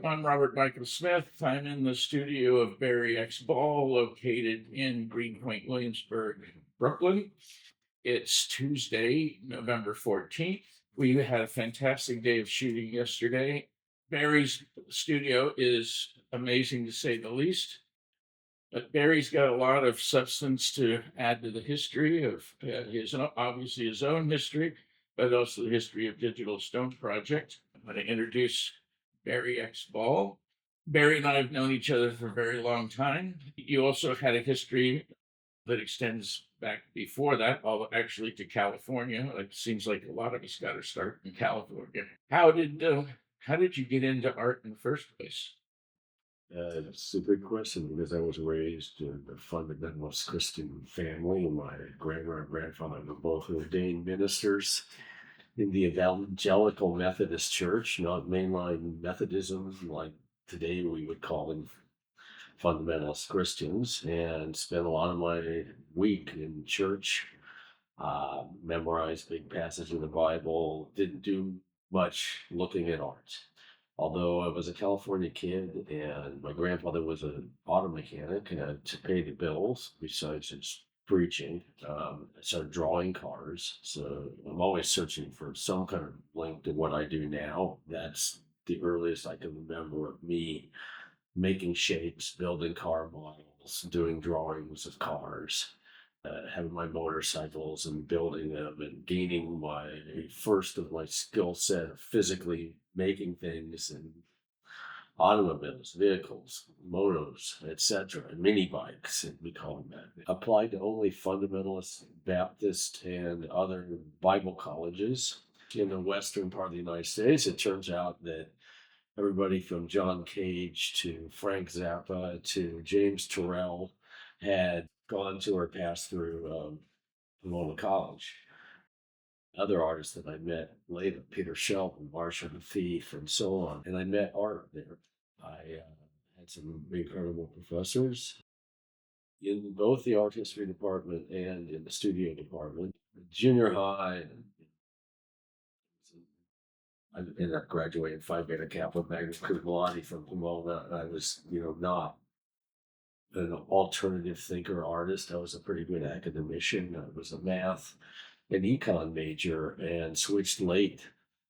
I'm Robert Michael Smith. I'm in the studio of Barry X Ball, located in Greenpoint, Williamsburg, Brooklyn. It's Tuesday, November 14th. We had a fantastic day of shooting yesterday. Barry's studio is amazing to say the least. But Barry's got a lot of substance to add to the history of obviously his own history, but also the history of Digital Stone Project. I'm going to introduce Barry X Ball. Barry and I have known each other for a very long time. You also had a history that extends back before that, actually to California. It seems like a lot of us got our start in California. How did you get into art in the first place? It's a good question because I was raised in a fundamentalist Christian family. My grandma and grandfather were both ordained ministers in the Evangelical Methodist Church, not mainline Methodism like today we would call them fundamentalist Christians, and spent a lot of my week in church, memorized big passages of the Bible, didn't do much looking at art. Although I was a California kid and my grandfather was an auto mechanic to pay the bills, besides his preaching, I started drawing cars. So I'm always searching for some kind of link to what I do now. That's the earliest I can remember of me making shapes, building car models, doing drawings of cars, having my motorcycles and building them and gaining my first of my skill set of physically making things and automobiles, vehicles, motos, etc., mini bikes, we call them that. Applied to only fundamentalist Baptist and other Bible colleges in the western part of the United States. It turns out that everybody from John Cage to Frank Zappa to James Turrell had gone to or passed through Pomona College. Other artists that I met later, Peter Shelton, Marshall the Thief, and so on. And I met art there. I had some incredible professors in both the art history department and in the studio department. Junior high, I ended up graduating Phi Beta Kappa magna cum laude from Pomona. I was, not an alternative thinker artist. I was a pretty good academician. I was a math and econ major and switched late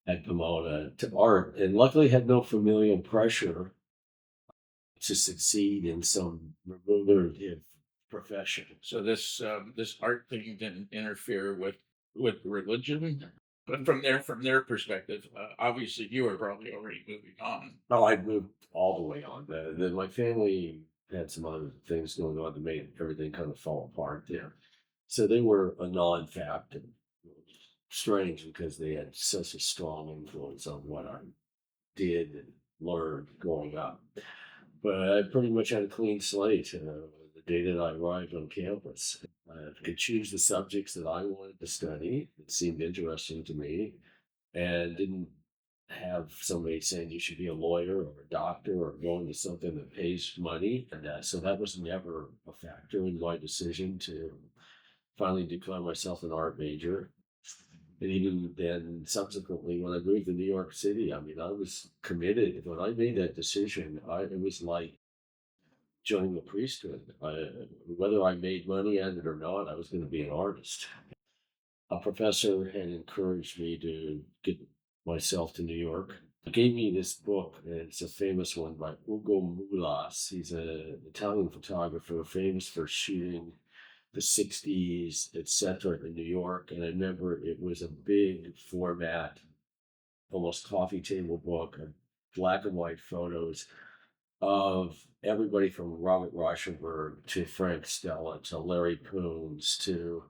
at Pomona to art, and luckily had no familial pressure to succeed in some remunerative profession. So this art thing didn't interfere with religion, but from their perspective, obviously you were probably already moving on. Oh, I moved all the way on. My family had some other things going on that made everything kind of fall apart there. So they were a non-factor. Strange because they had such a strong influence on what I did and learned growing up. But I pretty much had a clean slate the day that I arrived on campus. I could choose the subjects that I wanted to study. It seemed interesting to me, and didn't have somebody saying you should be a lawyer or a doctor or go into something that pays money. And so that was never a factor in my decision to finally declare myself an art major. And even then, subsequently, when I moved to New York City, I mean, I was committed. When I made that decision, it was like joining the priesthood. Whether I made money at it or not, I was going to be an artist. A professor had encouraged me to get myself to New York. He gave me this book, and it's a famous one by Ugo Mulas. He's an Italian photographer famous for shooting the 60s, etc., in New York. And I remember it was a big format, almost coffee table book of black and white photos of everybody from Robert Rauschenberg to Frank Stella to Larry Poons to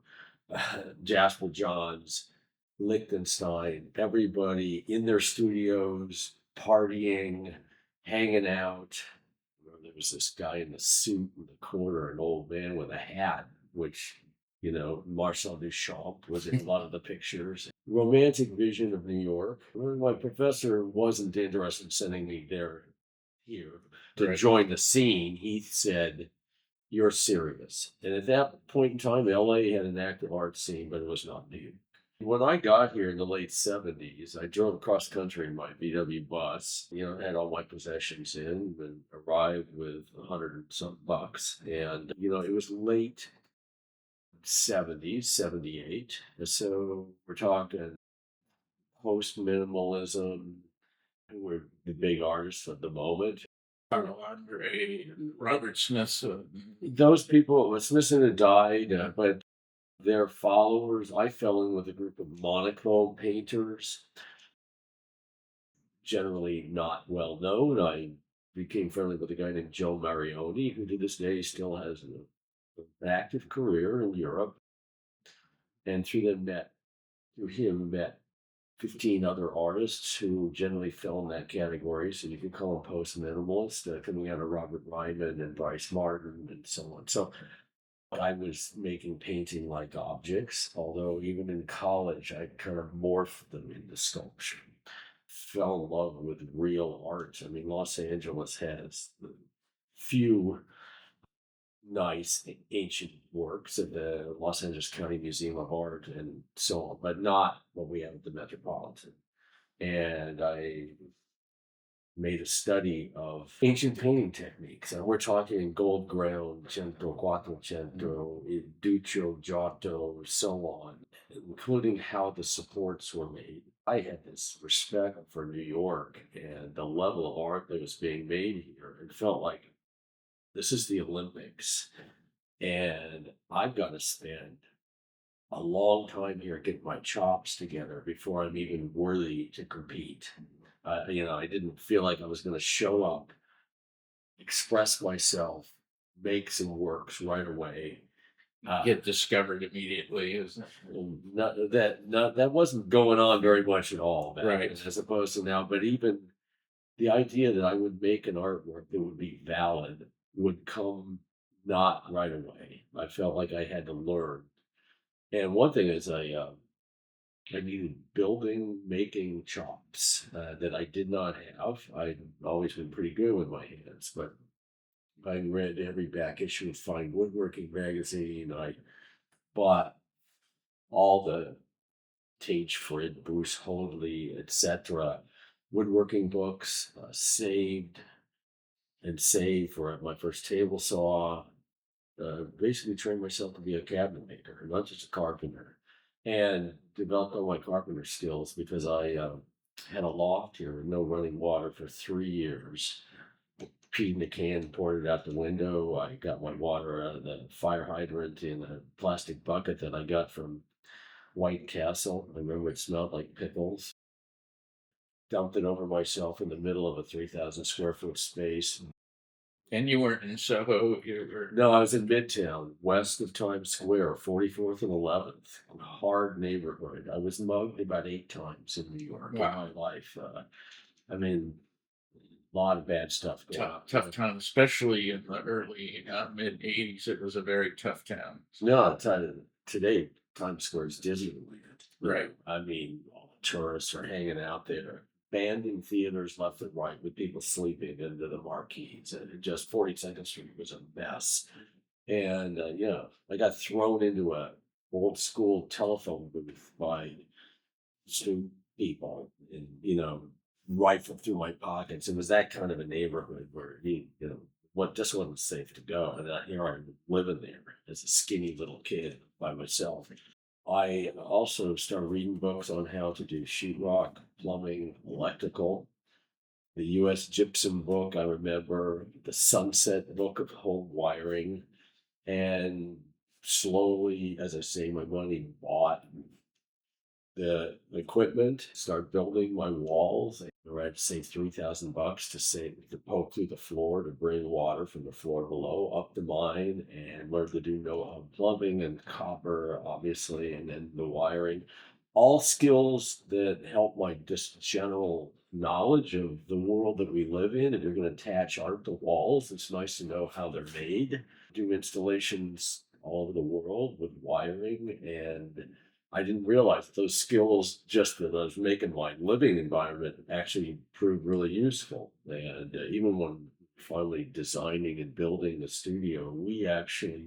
Jasper Johns, Lichtenstein, everybody in their studios, partying, hanging out. There was this guy in the suit in the corner, an old man with a hat, which, Marcel Duchamp was in a lot of the pictures. Romantic vision of New York. My professor wasn't interested in sending me here to join the scene. He said, "You're serious." And at that point in time, LA had an active art scene, but it was not new. When I got here in the late 70s, I drove across country in my VW bus, had all my possessions in and arrived with 100 and some bucks. And, it was late 70s, 78. So we're talking post minimalism, who were the big artists of the moment. Carl Andre and Robert Smithson. Those people, Smithson had died, but their followers, I fell in with a group of monochrome painters, generally not well known. I became friendly with a guy named Joe Marioni, who to this day still has an active career in Europe. And through him, met 15 other artists who generally fell in that category. So you could call them post minimalist, coming out of Robert Ryman and Bryce Martin and so on. So I was making painting like objects, although even in college, I kind of morphed them into sculpture. Fell in love with real art. I mean, Los Angeles has few nice ancient works at the Los Angeles County Museum of Art and so on, but not what we have at the Metropolitan. And I made a study of ancient painting techniques. And we're talking gold ground, cento, quattrocento, duccio, giotto, so on, including how the supports were made. I had this respect for New York and the level of art that was being made here, and felt like this is the Olympics. And I've got to spend a long time here getting my chops together before I'm even worthy to compete. I didn't feel like I was going to show up, express myself, make some works right away. Get discovered immediately. That wasn't going on very much at all, Right. as opposed to now. But even the idea that I would make an artwork that would be valid would come not right away. I felt like I had to learn. And one thing is, I needed building, making chops that I did not have. I'd always been pretty good with my hands, but I read every back issue of Fine Woodworking magazine. I bought all the Tage Frid, Bruce Hoadley, etc. woodworking books, saved and saved for my first table saw. Basically trained myself to be a cabinet maker, not just a carpenter, and developed all my carpenter skills because I had a loft here with no running water for 3 years. Peed in the can, poured it out the window. I got my water out of the fire hydrant in a plastic bucket that I got from White Castle. I remember it smelled like pickles. Dumped it over myself in the middle of a 3,000 square foot space. And you weren't in Soho. You were. No, I was in Midtown, west of Times Square, 44th and 11th. Hard neighborhood. I was mugged about 8 times in New York in my life. I mean, a lot of bad stuff going on. Tough town, especially in the early mid '80s. It was a very tough town. No, today Times Square is Disneyland. Right. I mean, all the tourists are hanging out there. Abandoned theaters left and right with people sleeping under the marquees. And just 42nd Street was a mess. And, I got thrown into a old school telephone booth by 2 people and, rifled through my pockets. It was that kind of a neighborhood where, what just wasn't safe to go. And here I'm living there as a skinny little kid by myself. I also started reading books on how to do sheetrock, plumbing, electrical. The U.S. Gypsum book, I remember, the Sunset book of home wiring. And slowly, as I say, my money bought the equipment, start building my walls. I had to save $3,000 to poke through the floor to bring water from the floor below up to mine, and learn to do no-hub plumbing and copper, obviously, and then the wiring. All skills that help my just general knowledge of the world that we live in. If you're going to attach art to walls, it's nice to know how they're made. Do installations all over the world with wiring, and I didn't realize those skills, just that I was making my living environment, actually proved really useful. And even when finally designing and building the studio,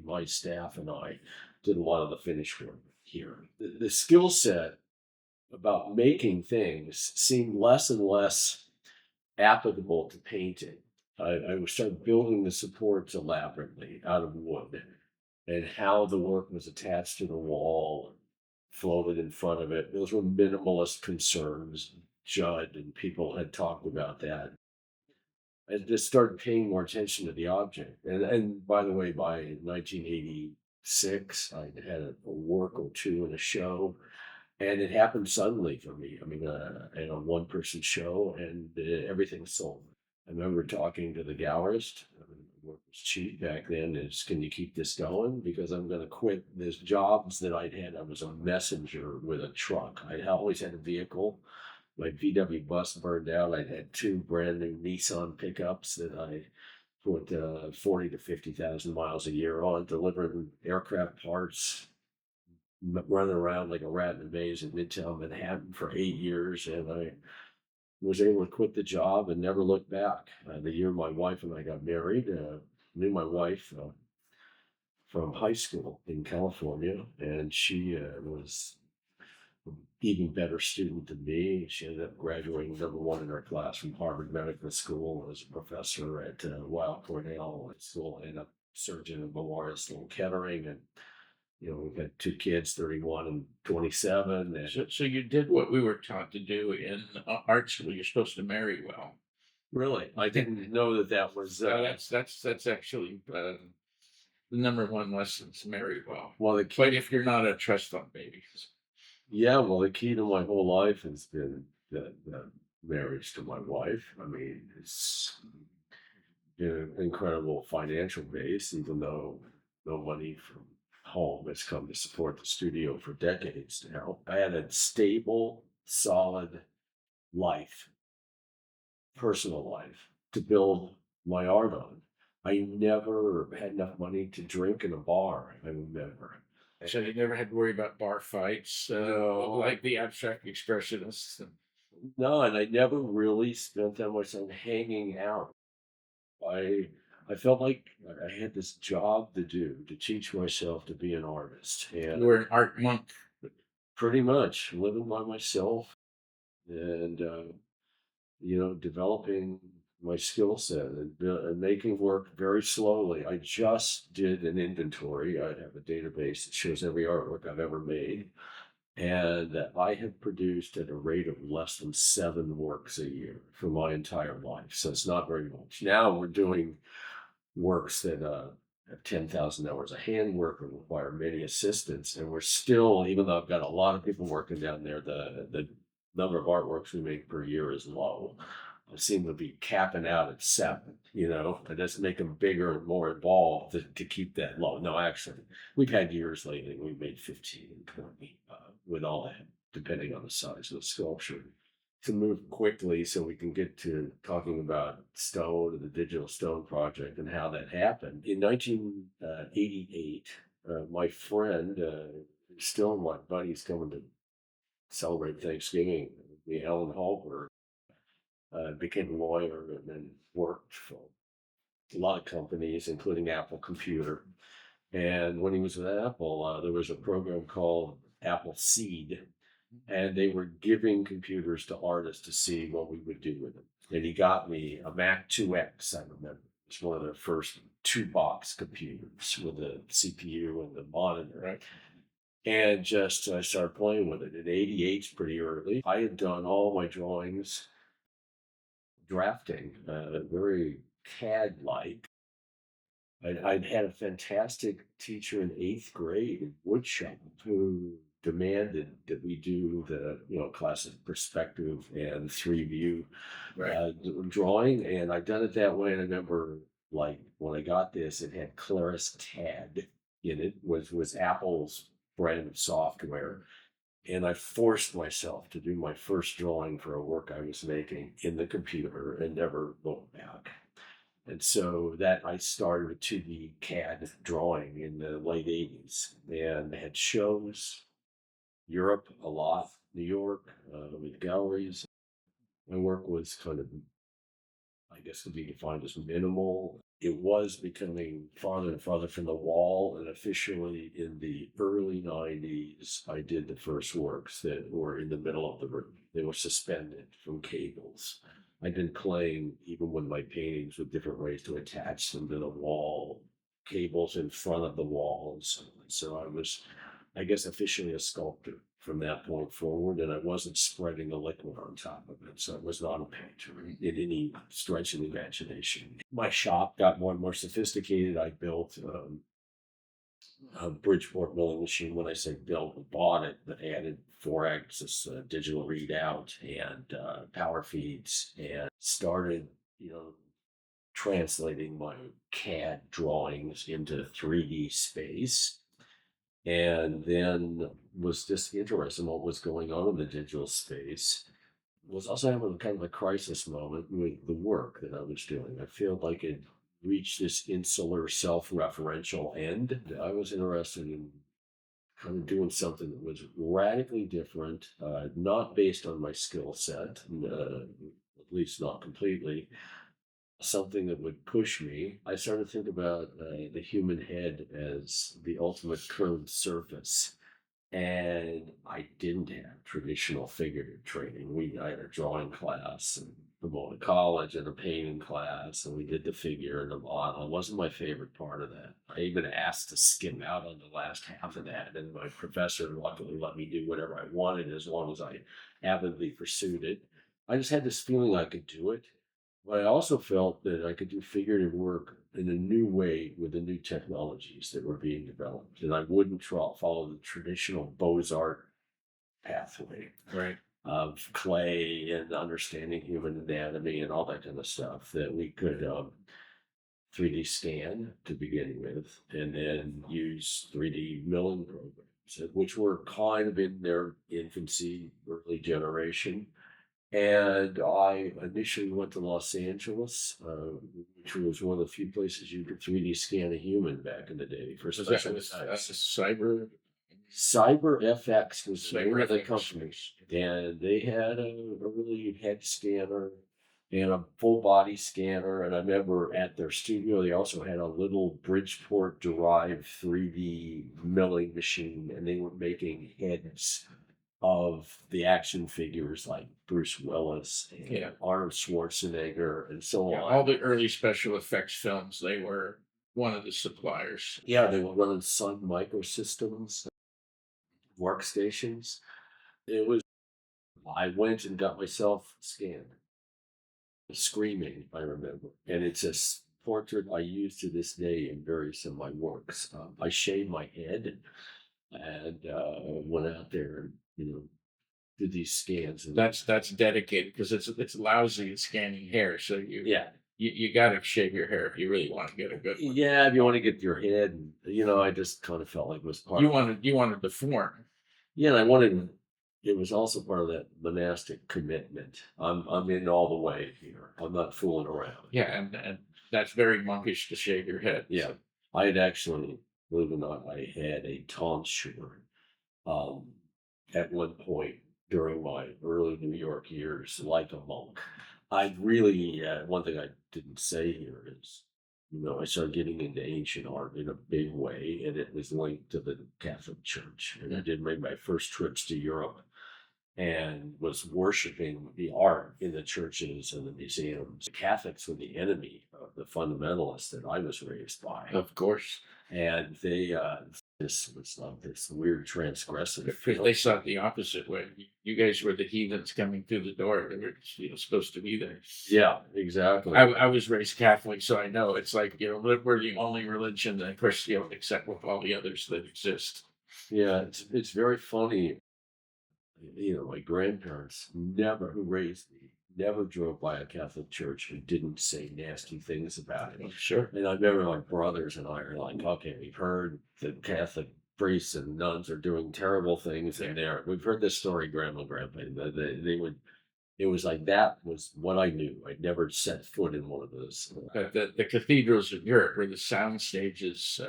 my staff and I, did a lot of the finish work. here. The skill set about making things seemed less and less applicable to painting. I started building the supports elaborately out of wood, and how the work was attached to the wall, floated in front of it. Those were minimalist concerns. Judd and people had talked about that. I just started paying more attention to the object. And by the way, by 1986, I had a work or two in a show, and it happened suddenly for me. I mean, in a one-person show, and everything sold. I remember talking to the gallerist. Work was cheap back then. Is, can you keep this going? Because I'm going to quit this jobs that I'd had. I was a messenger with a truck. I always had a vehicle. My VW bus burned out. I had two brand new Nissan pickups that I put 40 to 50,000 miles a year on, delivering aircraft parts, running around like a rat in a maze in Midtown Manhattan for 8 years. And I was able to quit the job and never look back. The year my wife and I got married, knew my wife from high school in California, and she was even better student than me. She ended up graduating #1 in her class from Harvard Medical School as a professor at Weill Cornell School, and a surgeon at Memorial Sloan Kettering. And, we've got two kids, 31 and 27. And So you did what we were taught to do in art school. You're supposed to marry well. really, I didn't know that was. That's actually the #1 lesson is marry well. Well, But if you're not a trust fund baby. well, the key to my whole life has been the marriage to my wife. I mean, it's been an incredible financial base, even though no money from home has come to support the studio for decades now. I had a stable, solid life, personal life, to build my art on. I never had enough money to drink in a bar, I remember. So you never had to worry about bar fights, like the abstract expressionists. No, and I never really spent that much time hanging out. I I felt like I had this job to do to teach myself to be an artist, You and were an art monk. pretty much living by myself, and developing my skill set, and making work very slowly. I just did an inventory. I have a database that shows every artwork I've ever made, and I have produced at a rate of less than 7 works a year for my entire life. So it's not very much. Now we're doing works that have 10,000 hours of handwork and require many assistants. And we're still, even though I've got a lot of people working down there, the number of artworks we make per year is low. I seem to be capping out at 7, and just make them bigger and more involved to keep that low. No, actually, we've had years lately, we've made 15 and 20 with all that, depending on the size of the sculpture. To move quickly so we can get to talking about stone and the digital stone project and how that happened. In 1988, my friend, still my buddy's coming to celebrate Thanksgiving, the Alan Hallberg, became a lawyer and then worked for a lot of companies, including Apple Computer. And when he was with Apple, there was a program called Apple Seed, and they were giving computers to artists to see what we would do with them. And he got me a Mac 2X, I remember. It's one of their first 2-box computers with a CPU and the monitor. Right. And just I started playing with it. In '88, pretty early. I had done all my drawings, drafting, very CAD-like. I'd had a fantastic teacher in 8th grade in woodshop who demanded that we do the classic perspective and 3-view Right. drawing, and I'd done it that way. And I remember, like, when I got this, it had Claris CAD in it, was Apple's brand of software, and I forced myself to do my first drawing for a work I was making in the computer and never looked back. And so that I started with 2D CAD drawing in the late '80s, and had shows, Europe a lot, New York, with galleries. My work was kind of, I guess could be defined as minimal. It was becoming farther and farther from the wall, and officially in the early 90s, I did the first works that were in the middle of the room. They were suspended from cables. I'd been playing, even with my paintings, with different ways to attach them to the wall, cables in front of the wall, and so on. So I was, I guess, officially a sculptor from that point forward, and I wasn't spreading a liquid on top of it. So I was not a painter in any stretch of the imagination. My shop got more and more sophisticated. I built a Bridgeport milling machine. When I say built, I bought it, but added 4-axis digital readout and power feeds, and started, translating my CAD drawings into 3D space. And then was just interested in what was going on in the digital space. Was also having kind of a crisis moment with the work that I was doing. I felt like it reached this insular self-referential end. I was interested in kind of doing something that was radically different, not based on my skill set, at least not completely, something that would push me. I started to think about the human head as the ultimate curved surface. And I didn't have traditional figurative training. I had a drawing class and Pomona College and a painting class, and we did the figure and the model. It wasn't my favorite part of that. I even asked to skim out on the last half of that, and my professor luckily let me do whatever I wanted as long as I avidly pursued it. I just had this feeling I could do it, but I also felt that I could do figurative work in a new way with the new technologies that were being developed. And I wouldn't follow the traditional Beaux-Arts pathway Right. of clay and understanding human anatomy and all that kind of stuff, that we could 3D scan to begin with, and then use 3D milling programs, which were kind of in their infancy, early generation. And I initially went to Los Angeles, which was one of the few places you could 3D scan a human back in the day for Was special that effects. Cyber? Cyber FX was the name Cyber of the FX. company, and they had a really head scanner and a full body scanner. And I remember at their studio, they also had a little Bridgeport derived 3D milling machine, and they were making heads of the action figures like Bruce Willis and Yeah. Arnold Schwarzenegger and so Yeah, on. all the early special effects films, they were one of the suppliers. Yeah, they were running Sun Microsystems workstations. I went and got myself scanned, screaming, I remember. And it's a portrait I use to this day in various of my works. I shaved my head and went out there and, did these scans. And That's dedicated because it's lousy at scanning hair. So yeah. you got to shave your hair if you really want to get a good one. Yeah, if you want to get your head, and I just kind of felt like it was part You of wanted the form. Yeah, and I wanted it was also part of that monastic commitment. I'm in all the way here. I'm not fooling around. Yeah, and that's very monkish to shave your head. Yeah. I had actually, believe it or not, I had a tonsure at one point during my early New York years, like a monk. I really, one thing I didn't say here is, I started getting into ancient art in a big way, and it was linked to the Catholic Church. And I did make my first trips to Europe and was worshiping the art in the churches and the museums. The Catholics were the enemy of the fundamentalists that I was raised by. Of course. And this was like this weird transgressive Because they saw it the opposite way. You guys were the heathens coming through the door. They were supposed to be there. Yeah, exactly. I was raised Catholic, so I know it's like, we're the only religion that, of course, except with all the others that exist. Yeah, it's very funny. My grandparents who raised me, never drove by a Catholic church and didn't say nasty things about it. Sure. And I remember my brothers and I are like, okay, we've heard that Catholic priests and nuns are doing terrible things in there. We've heard this story, Grandma and Grandpa. They would. It was like that was what I knew. I'd never set foot in one of those. The cathedrals of Europe were the sound stages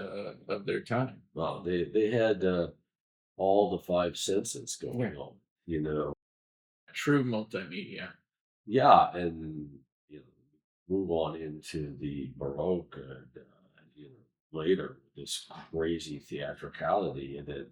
of their time. Well, they had all the 5 senses going on. True multimedia. Yeah, and move on into the Baroque and later this crazy theatricality that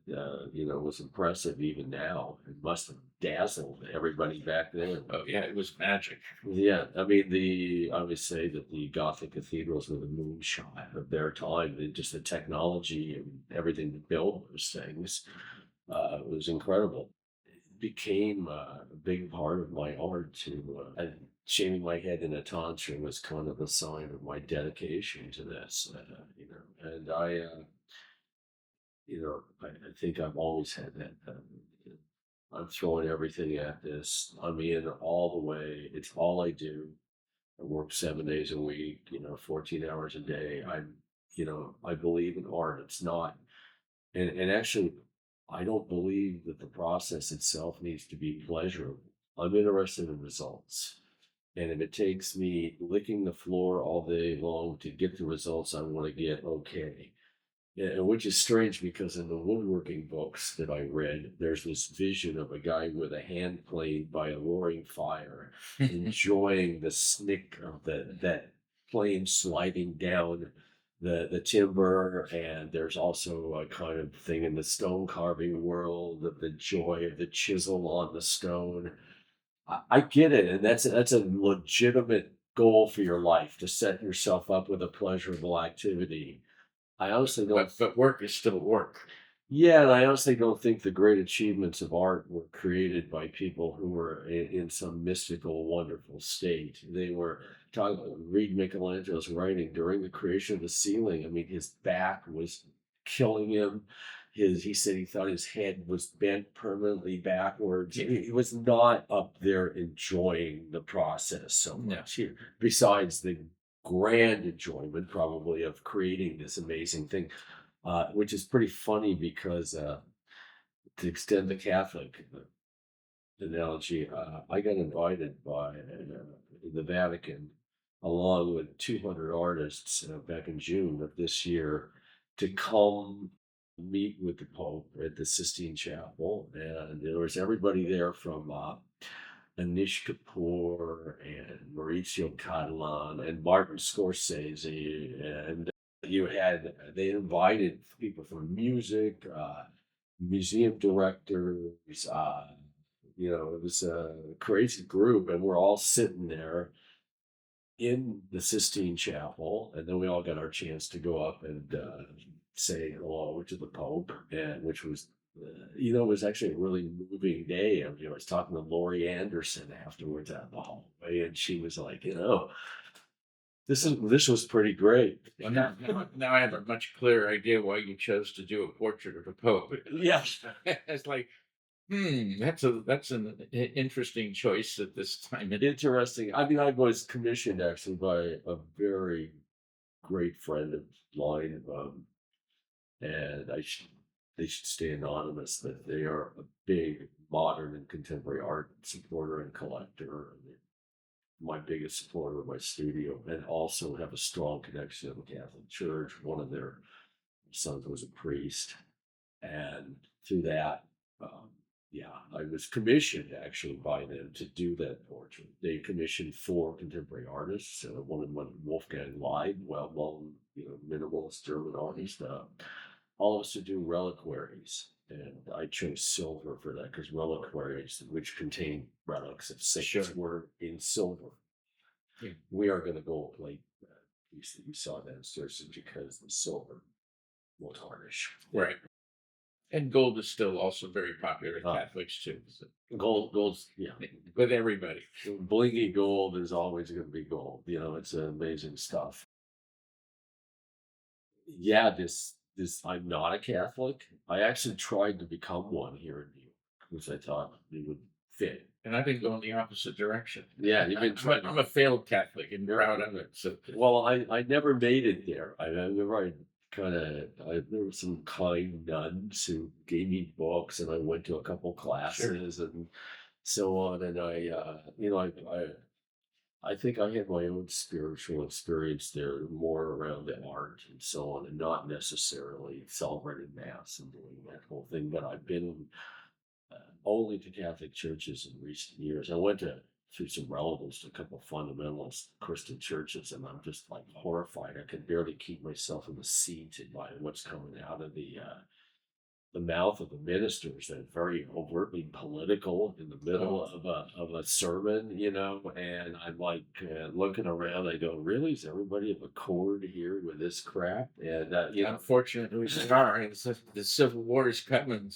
was impressive even now. It must have dazzled everybody back then. Oh yeah, it was magic. Yeah, I mean I would say that the Gothic cathedrals were the moonshot of their time. Just the technology and everything to build those things was incredible. It became a big part of my art too. And shaving my head in a tonsure was kind of a sign of my dedication to this. And I think I've always had that. I'm throwing everything at this. I'm in all the way. It's all I do. I work 7 days a week, 14 hours a day. I believe in art. It's not, and actually, I don't believe that the process itself needs to be pleasurable. I'm interested in results. And if it takes me licking the floor all day long to get the results I want to get, okay. Yeah, which is strange because in the woodworking books that I read, there's this vision of a guy with a hand plane by a roaring fire, enjoying the snick of that plane sliding down the timber. And there's also a kind of thing in the stone carving world of the joy of the chisel on the stone. I get it, and that's a legitimate goal for your life to set yourself up with a pleasurable activity. I honestly don't. But work is still work. Yeah, and I honestly don't think the great achievements of art were created by people who were in some mystical, wonderful state. They were talking. Read Michelangelo's writing during the creation of the ceiling. I mean, his back was killing him. He said he thought his head was bent permanently backwards. He was not up there enjoying the process so much. Here, besides the grand enjoyment, probably, of creating this amazing thing, which is pretty funny because to extend the Catholic analogy, I got invited by the Vatican along with 200 artists back in June of this year to come meet with the Pope at the Sistine Chapel. And there was everybody there from Anish Kapoor and Maurizio Catalan and Martin Scorsese. And they invited people from music, museum directors. It was a crazy group, and we're all sitting there in the Sistine Chapel, and then we all got our chance to go up and say hello to the Pope, and which was, it was actually a really moving day. I was talking to Laurie Anderson afterwards out in the hallway, and she was like, this was pretty great. Well, now I have a much clearer idea why you chose to do a portrait of the Pope. Yes. It's like, that's an interesting choice at this time. Interesting. I mean, I was commissioned actually by a very great friend of mine, and they should stay anonymous. But they are a big modern and contemporary art supporter and collector. My biggest supporter of my studio, and also have a strong connection to the Catholic Church. One of their sons was a priest, and through that, I was commissioned actually by them to do that portrait. They commissioned 4 contemporary artists. One of them, Wolfgang Leib, well-known, minimalist German artist. All of us to do reliquaries, and I chose silver for that because reliquaries, which contain relics of saints, were in silver. Yeah. We are going to gold plate piece that you saw downstairs because the silver will tarnish. Right. And gold is still also very popular with Catholics too. So. Gold's, yeah. With everybody. Blingy gold is always going to be gold. It's amazing stuff. Yeah, this I'm not a Catholic. I actually tried to become one here in New York because I thought it would fit. And I've been going the opposite direction. Yeah, you've been trying. I'm a failed Catholic and proud of it. So, well, I never made it there. There were some kind nuns who gave me books, and I went to a couple classes and so on. And I think I had my own spiritual experience there, more around the art and so on, and not necessarily celebrating Mass and doing that whole thing. But I've been only to Catholic churches in recent years. I went to through some relatives to a couple of fundamentalist Christian churches, and I'm just like horrified. I can barely keep myself in the seat by what's coming out of the mouth of the ministers. That very overtly political in the middle of a sermon, and I'm like looking around. I go, really? Is everybody of accord here with this crap? And Unfortunately, we are. The Civil War is coming.